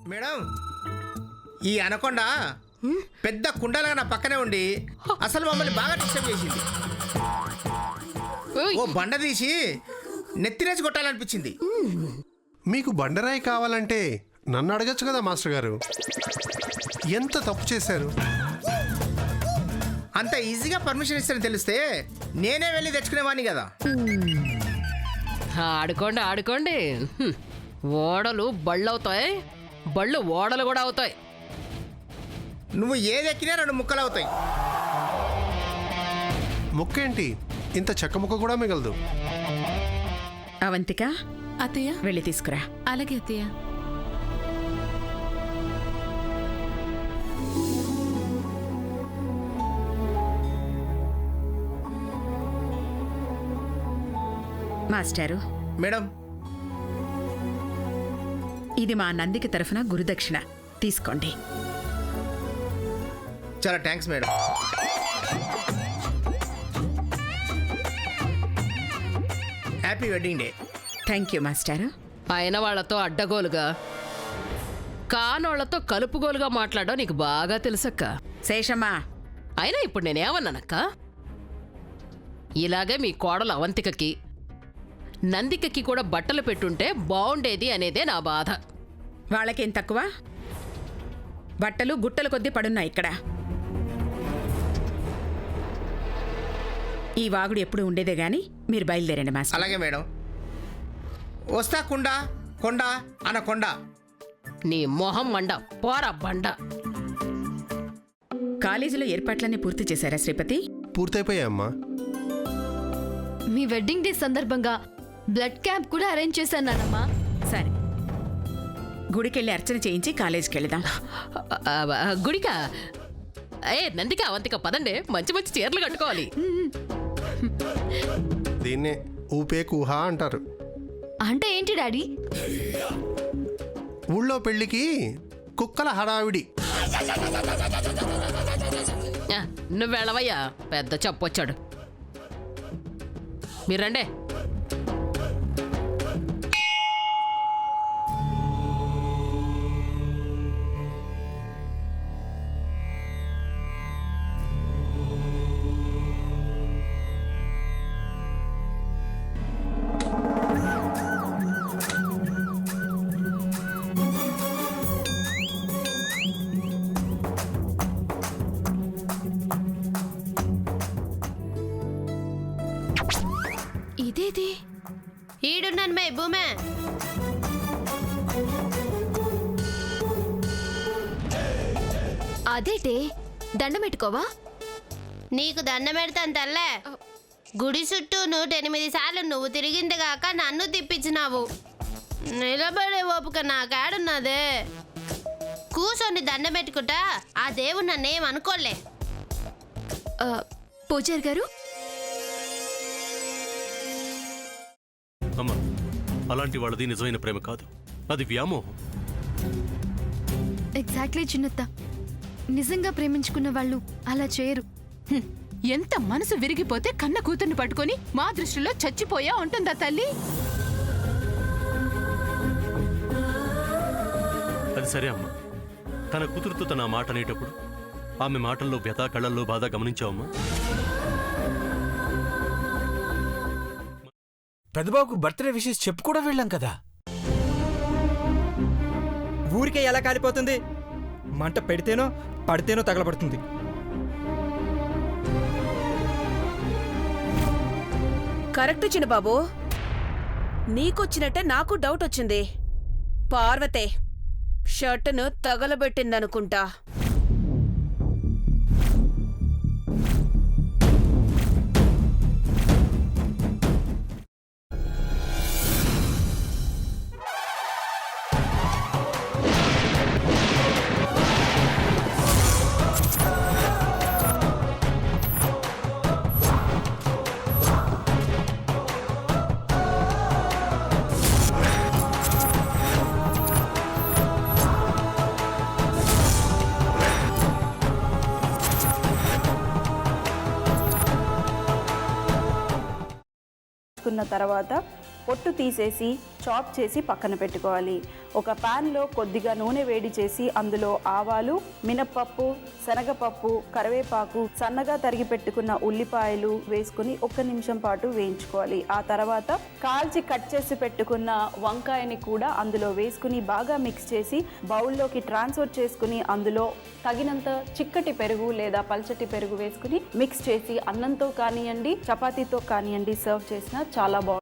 Madam, ఈ anaconda పెద్ద కుండలాగా నా పక్కనే ఉండి అసలు మమ్మల్ని బాగా డిస్టర్బ్ చేసింది. ఓ బండ తీసి నెత్తిరేసి కొట్టాలనిపించింది. మీకు బండరాయి కావాలంటే నన్ను అడగచ్చు కదా మాస్టర్ గారు. ఎంత తప్పు చేశారు? అంత ఈజీగా పర్మిషన్ ఇస్తారని తెలిస్తే నేనే వెళ్ళి తెచ్చుకునేవాడిని కదా. ఆడుకోండి ఆడుకోండి. ఓడలు బళ్ళు అవుతాయి, బళ్ళు ఓడలు కూడా అవుతాయి. నువ్వు ఏది ఎక్కినా 2 ముక్కలు అవుతాయి. ముక్కేంటి, ఇంత చెక్క ముక్క కూడా మిగలదు. అవంతిక, అత్తయ్య వెళ్ళి తీసుకురా. అలాగే అత్తయ్య. మాస్టారు, మేడం, ఇది మా నందికి తరఫున గురుదక్షిణ తీసుకోండి. చాలా thanks madam. Happy wedding day. Thank you మాస్టారు. అయిన వాళ్లతో అడ్డగోలుగా, కానోళ్లతో కలుపుగోలుగా మాట్లాడడం నీకు బాగా తెలుసక్క. శేషమ్మా, అయినా ఇప్పుడు నేనేమన్నానక్క? ఇలాగే మీ కోడలు అవంతికకి, నందికకి కూడా బట్టలు పెట్టుంటే బాగుండేది అనేదే నా బాధ. వాళ్ళకేం తక్కువ? బట్టలు గుట్టల కొద్దీ పడున్నాయి ఇక్కడ. ఈ వాగుడు ఎప్పుడు ఉండేదే గాని మీరు బయలుదేరండి మాస్టర్. అలాగే మేడం. వస్తా కొండ కొండ అనకొండ. నీ మొహం మండ, పోరా బండ. కాలేజీలో ఏర్పాట్లన్నీ పూర్తి చేశారా శ్రీపతి? పూర్తయిపోయాయమ్మా. మీ వెడ్డింగ్ డే సందర్భంగా బ్లడ్ క్యాంప్ కూడా అరేంజ్ చేశానమ్మా. సరే, గుడికెళ్ళి అర్చన చేయించి కాలేజీకి వెళదాం. గుడికా? నందిక అవంతిక పదండి, మంచి మంచి చీరలు కట్టుకోవాలి. దీన్నే ఊపే కూహ అంటారు. అంటే ఏంటి డాడీ? ఊళ్ళో పెళ్లికి కుక్కల హడావిడి. నువ్వు వెళ్ళవయ్యా, పెద్ద చెప్పొచ్చాడు. మీరండే. ఇదేది ఈడున్నాను మే భూమే. అదేటే దండం పెట్టుకోవా? నీకు దండం పెడతాను తల్లే. గుడి చుట్టూ 108 సార్లు నువ్వు తిరిగింది కాక నన్ను తిప్పించినావు. నిలబడే ఓపిక నాకాడున్నదే. కూర్చొని దండం పెట్టుకుంటా ఆ దేవుడు నన్నేమనుకోలే. పూజారి గారు, అమ్మా, అలాంటి వాళ్ళది నిజమైన ప్రేమ కాదు, అది వ్యామోహం. ఎగ్జాక్ట్లీ చిన్నత్త. నిజంగా ప్రేమించుకున్న వాళ్ళు అలా చేయరు. ఎంత మనసు విరిగిపోతే కన్న కూతుర్ని పట్టుకొని మా దృష్టిలో చచ్చిపోయా ఉంటుందా తల్లి? అది సరే అమ్మా, తన కూతురుతో తన మాట అనేటప్పుడు ఆమె మాటల్లో వ్యథ, కళ్ళల్లో బాధ గమనించావమ్మా? పెద్దబాబుకు బర్త్డే విషెస్ చెప్పు కూడా వెళ్ళాం కదా. ఊరికే ఎలా కాలిపోతుంది? మంట పెడితేనో పడితేనో తగలబడుతుంది. కరెక్ట్ చిన్నబాబు, నీకొచ్చినట్టే నాకు డౌట్ వచ్చింది. పార్వతే షర్టును తగలబెట్టిందనుకుంటా. తర్వాత పొట్టు తీసేసి చాప్ చేసి పక్కన పెట్టుకోవాలి. ఒక ప్యాన్లో కొద్దిగా నూనె వేడి చేసి అందులో ఆవాలు, మినప్పప్పు, శనగపప్పు, కరివేపాకు, సన్నగా తరిగి పెట్టుకున్న ఉల్లిపాయలు వేసుకుని 1 నిమిషం పాటు వేయించుకోవాలి. ఆ తర్వాత కాల్చి కట్ చేసి పెట్టుకున్న వంకాయని కూడా అందులో వేసుకుని బాగా మిక్స్ చేసి బౌల్లోకి ట్రాన్స్ఫర్ చేసుకుని అందులో తగినంత చిక్కటి పెరుగు లేదా పల్చటి పెరుగు వేసుకుని మిక్స్ చేసి అన్నంతో కానివ్వండి, చపాతీతో కానివ్వండి సర్వ్ చేసినా చాలా బాగుంటుంది.